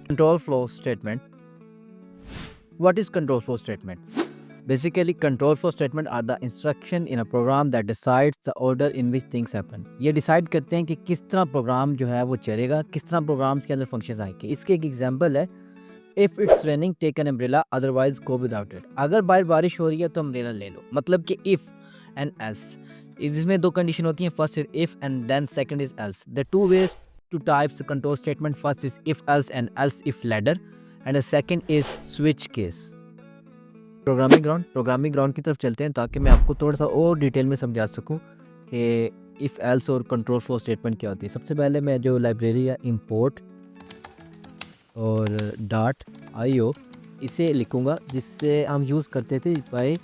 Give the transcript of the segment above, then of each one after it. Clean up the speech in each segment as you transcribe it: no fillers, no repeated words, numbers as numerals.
Control flow statement. What is control flow statement? Basically, control flow statement are the instruction in a program that decides the order in which things happen. ये decide करते हैं कि किस तरह programme जो है वो चलेगा, किस तरह प्रोग्राम्स के अंदर फंक्शंस आएंगे. इसके एक एग्जांपल है, if it's raining take an umbrella otherwise go without it. अगर बाहर बारिश हो रही है तो अम्ब्रेला ले लो. मतलब कि इफ़ एंड एल्स. इसमें दो कंडीशन होती हैं. First is if and then second is else. The two ways two types control statement. First is if else and else if ladder, and the second is switch case. Programming ground की तरफ चलते हैं ताकि मैं आपको थोड़ा सा और डिटेल में समझा सकूं कि इफ़ एल्स और कंट्रोल फ्लो स्टेटमेंट क्या होती है. सबसे पहले मैं जो लाइब्रेरी है इंपोर्ट और .io इसे लिखूंगा, जिससे हम यूज़ करते थे बाय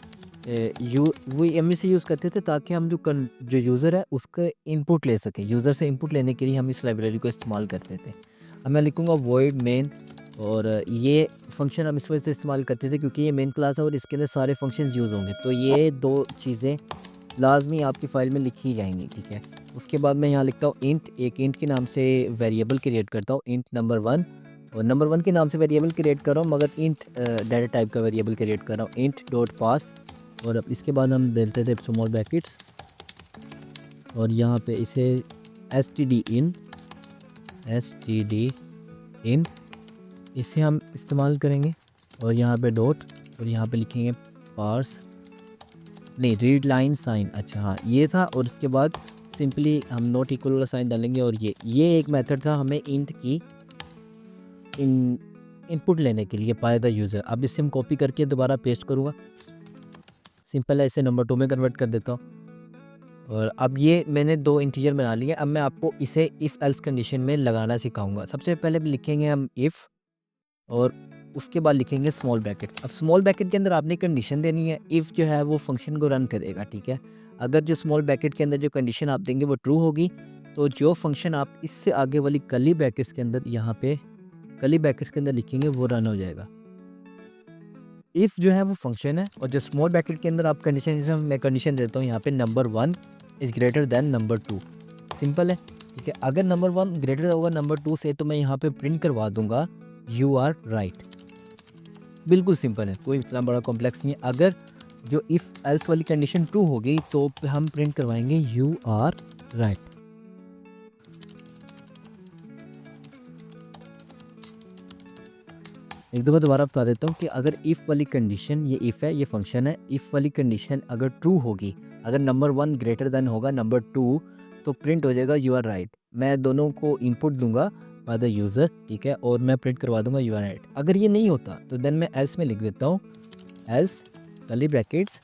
वी से यूज़ करते थे ताकि हम जो यूज़र है उसका इनपुट ले सकें. यूज़र से इनपुट लेने के लिए हम इस लाइब्रेरी को इस्तेमाल करते थे. अब मैं लिखूंगा वॉइड मेन, और ये फंक्शन हम इस वजह से इस्तेमाल करते थे क्योंकि ये मेन क्लास है और इसके अंदर सारे फंक्शंस यूज़ होंगे. तो ये दो चीज़ें लाजमी आपकी फ़ाइल में लिखी जाएंगी. ठीक है. उसके बाद मैं यहाँ लिखता हूँ इंट. एक इंट के नाम से वेरिएबल क्रिएट करता हूँ, इंट नंबर 1. और नंबर 1 के नाम से वेरिएबल क्रिएट कर रहा हूँ, मगर इंट डाटा टाइप का वेरिएबल क्रिएट कर रहा हूँ, इंट डॉट पास. और अब इसके बाद हम देते थे स्मॉल ब्रैकेट्स, और यहाँ पे इसे std in इसे हम इस्तेमाल करेंगे. और यहाँ पे डॉट, और यहाँ पे लिखेंगे पार्स, नहीं रीड लाइन साइन. अच्छा हाँ ये था. और इसके बाद सिंपली हम नॉट इक्वल वाला साइन डालेंगे. और ये एक मेथड था हमें इंट की इनपुट लेने के लिए बाय द यूज़र. अब इसे हम कॉपी करके दोबारा पेस्ट करूँगा. सिंपल है. इसे नंबर 2 में कन्वर्ट कर देता हूँ. और अब ये मैंने दो इंटीजर बना लिए. अब मैं आपको इसे इफ़ एल्स कंडीशन में लगाना सिखाऊंगा. सबसे पहले लिखेंगे हम इफ़, और उसके बाद लिखेंगे स्मॉल ब्रैकेट्स. अब स्मॉल ब्रैकेट के अंदर आपने कंडीशन देनी है. इफ़ जो है वो फंक्शन को रन करेगा. ठीक है. अगर जो स्मॉल ब्रैकेट के अंदर जो कंडीशन आप देंगे वो ट्रू होगी, तो जो फंक्शन आप इससे आगे वाली कर्ली ब्रैकेट्स के अंदर, यहाँ पे कर्ली ब्रैकेट्स के अंदर लिखेंगे, वो रन हो जाएगा. इफ़ जो है वो फंक्शन है, और जो स्मॉल ब्रैकेट के अंदर आप कंडीशन, जैसे मैं कंडीशन देता हूँ यहाँ पे number 1 is greater than number 2. Simple है. ठीक है. अगर नंबर 1 ग्रेटर होगा नंबर 2 से, तो मैं यहाँ पे प्रिंट करवा दूंगा यू आर राइट. बिल्कुल सिंपल है, कोई इतना बड़ा कॉम्प्लेक्स नहीं है. अगर जो इफ़ एल्स वाली कंडीशन ट्रू होगी तो हम प्रिंट करवाएंगे यू आर राइट. एक दफ़ा दोबारा बता देता हूँ कि अगर इफ़ वाली कंडीशन, ये इफ़ है, ये फंक्शन है, इफ़ वाली कंडीशन अगर ट्रू होगी, अगर नंबर 1 ग्रेटर देन होगा नंबर 2, तो प्रिंट हो जाएगा यू आर राइट. मैं दोनों को इनपुट दूंगा बाय द यूज़र. ठीक है. और मैं प्रिंट करवा दूंगा यू आर राइट. अगर ये नहीं होता तो देन मैं एल्स में लिख देता हूँ, एल्स कर्ली ब्रैकेट्स.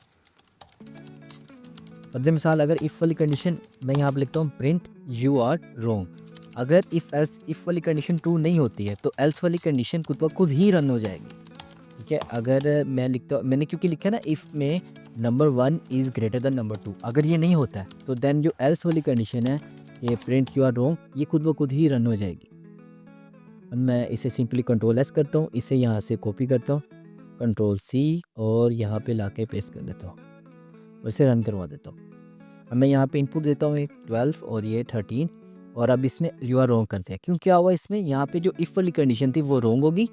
और जब मिसाल अगर इफ़ वाली कंडीशन, मैं यहाँ पर लिखता हूँ प्रिंट यू आर रॉन्ग. अगर इफ़ वाली कंडीशन ट्रू नहीं होती है तो एल्स वाली कंडीशन खुद ब खुद ही रन हो जाएगी. ठीक है. अगर मैं लिखता हूँ, मैंने क्योंकि लिखा है ना इफ़ में number 1 is greater than number 2, अगर ये नहीं होता है तो देन जो एल्स वाली कंडीशन है, ये प्रिंट यू आर रॉन्ग, ये खुद ब खुद ही रन हो जाएगी. अब मैं इसे सिंपली कंट्रोल एस करता हूँ, इसे यहाँ से कॉपी करता हूँ, कंट्रोल सी, और यहाँ पे लाके पेस्ट कर देता हूँ, और इसे रन करवा देता हूँ. अब मैं यहाँ पे इनपुट देता हूँ एक 12 और ये 13, और अब इसने यू आर रॉन्ग कर दिया. क्यों, क्या हुआ इसमें, यहाँ पे जो इफ़ वाली कंडीशन थी वो रॉन्ग होगी,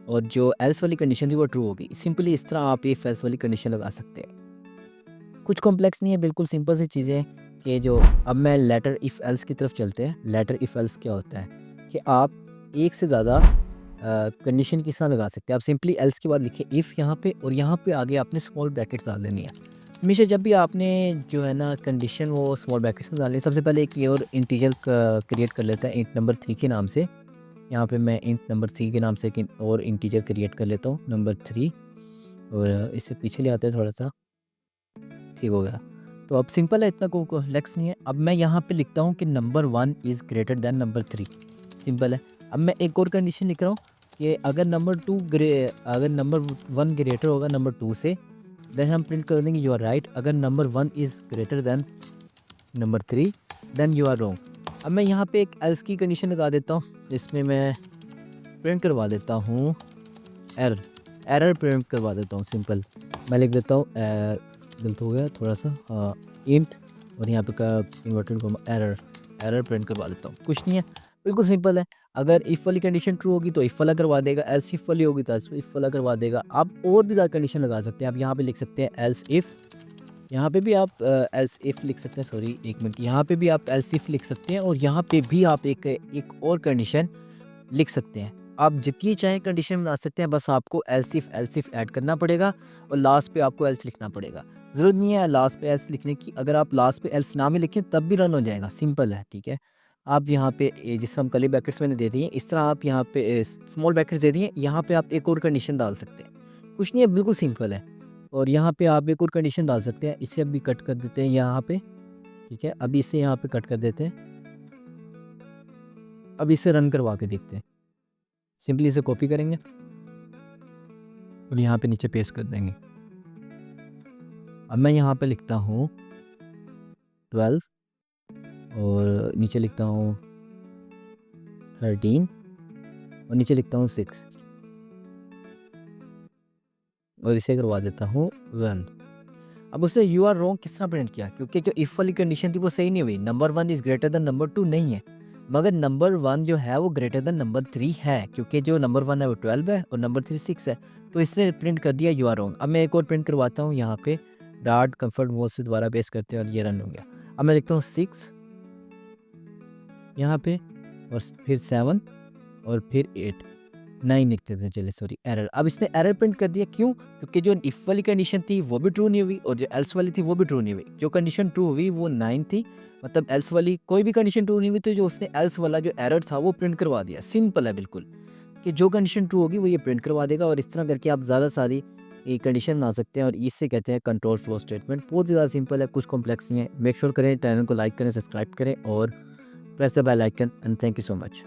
और जो एल्स वाली कंडीशन थी वो ट्रू होगी. सिंपली इस तरह आप इफ़ एल्स वाली कंडीशन लगा सकते हैं. कुछ कॉम्प्लेक्स नहीं है, बिल्कुल सिंपल सी चीज़ें हैं कि जो. अब मैं लेटर इफ़ एल्स की तरफ चलते हैं. लेटर इफ़ एल्स क्या होता है कि आप एक से ज़्यादा कंडीशन किस तरह लगा सकते हैं. आप सिंपली एल्स के बाद लिखिए इफ़ यहाँ पे, और यहाँ पे आगे आपने स्मॉल ब्रैकेट्स डाल देनी है. हमेशा जब भी आपने जो है ना कंडीशन वो स्मॉल ब्रैकेट्स में डालनी है. सबसे पहले एक ये और इंटीजर क्रिएट कर लेता है इंट नंबर 3 के नाम से. यहाँ पे मैं इंट नंबर 3 के नाम से एक और इंटीजर क्रिएट कर लेता हूँ, नंबर 3, और इसे पीछे ले आते हैं थोड़ा सा. ठीक हो गया. तो अब सिंपल है, इतना कॉम्प्लेक्स नहीं है. अब मैं यहाँ पे लिखता हूँ कि number 1 is greater than number 3. Simple है. अब मैं एक और कंडीशन लिख रहा हूँ कि अगर नंबर 1 ग्रेटर होगा नंबर 2 से, देन हम प्रिंट कर देंगे यू आर राइट. अगर number 1 is greater than number 3, then you are wrong. अब मैं यहाँ पे एक एल्स की कंडीशन लगा देता हूँ, जिसमें मैं प्रिंट करवा देता हूँ एरर प्रिंट करवा देता हूँ. सिंपल मैं लिख देता हूँ, गलत हो गया थोड़ा सा, इंट, और यहाँ पे का इन्वर्टेड कॉमा एरर प्रिंट करवा देता हूँ. कुछ नहीं है, बिल्कुल सिंपल है. अगर इफ़ वाली कंडीशन ट्रू होगी तो इफ़ वाला करवा देगा, एल्स इफ़ वाली होगी तो एल्स इफ़ वाला करवा देगा। आप और भी ज़्यादा कंडीशन लगा सकते हैं। आप यहाँ पे लिख सकते हैं एल्स इफ़, यहाँ पे भी आप एल्स इफ़ लिख सकते हैं, सॉरी 1 मिनट, यहाँ पे भी आप एल्स इफ़ लिख सकते हैं और यहाँ पे भी आप एक और कंडीशन लिख सकते हैं। आप जितनी चाहें कंडीशन बना सकते हैं, बस आपको एल्स इफ ऐड करना पड़ेगा और लास्ट पे आपको एल्स लिखना पड़ेगा। ज़रूरत नहीं है लास्ट पे एल्स लिखने की, अगर आप लास्ट पे एल्स ना भी लिखें तब भी रन हो जाएगा, सिंपल है, ठीक है। आप यहाँ पे जिस तरह हम कर्ली ब्रैकेट्स मैंने दे दिए, इस तरह आप यहाँ पे स्मॉल ब्रैकेट्स दे दिए, यहाँ पे आप एक और कंडीशन डाल सकते हैं। कुछ नहीं है, बिल्कुल सिंपल है। और यहाँ पे आप एक और कंडीशन डाल सकते हैं, इसे अभी कट कर देते हैं यहाँ पे, ठीक है। अभी इसे यहाँ पे कट कर देते हैं। अब इसे रन करवा के देखते हैं। सिंपली इसे कॉपी करेंगे और यहाँ पे नीचे पेस्ट कर देंगे। अब मैं यहाँ पे लिखता हूँ 12 और नीचे लिखता हूँ 13 और नीचे लिखता हूँ 6 और इसे करवा देता हूँ रन। अब उससे यू आर रॉन्ग किस तरह प्रिंट किया, क्योंकि जो इफ़ वाली कंडीशन थी वो सही नहीं हुई। Number 1 is greater than number 2 नहीं है, मगर नंबर 1 जो है वो ग्रेटर देन नंबर 3 है, क्योंकि जो नंबर 1 है वो 12 है और नंबर 3 6 है, तो इसने प्रिंट कर दिया यू आर रॉन्ग। अब मैं एक और प्रिंट करवाता हूँ यहाँ पे, डॉट कंफर्ट मोड से दोबारा पेस्ट करते हैं और ये रन हो गया। अब मैं लिखता हूँ 6 यहाँ पे और फिर 7 और फिर 8, 9 लिखते थे, चलिए सॉरी एरर। अब इसने एरर प्रिंट कर दिया, क्यों? क्योंकि जो इफ़ वाली कंडीशन थी वो भी ट्रू नहीं हुई और जो एल्स वाली थी वो भी ट्रू नहीं हुई। जो कंडीशन ट्रू हुई वो 9 थी, मतलब एल्स वाली कोई भी कंडीशन ट्रू नहीं हुई, तो जो उसने एल्स वाला जो एरर था वो प्रिंट करवा दिया। सिंपल है बिल्कुल, कि जो कंडीशन ट्रू होगी वो ये प्रिंट करवा देगा और इस तरह करके आप ज़्यादा सारी ये कंडीशन बना सकते हैं और इससे कहते हैं कंट्रोल फ्लो स्टेटमेंट। बहुत ज़्यादा सिंपल है, कुछ कॉम्प्लेक्स नहीं है। मेक श्योर करें चैनल को लाइक करें, सब्सक्राइब करें और press the bell icon and thank you so much.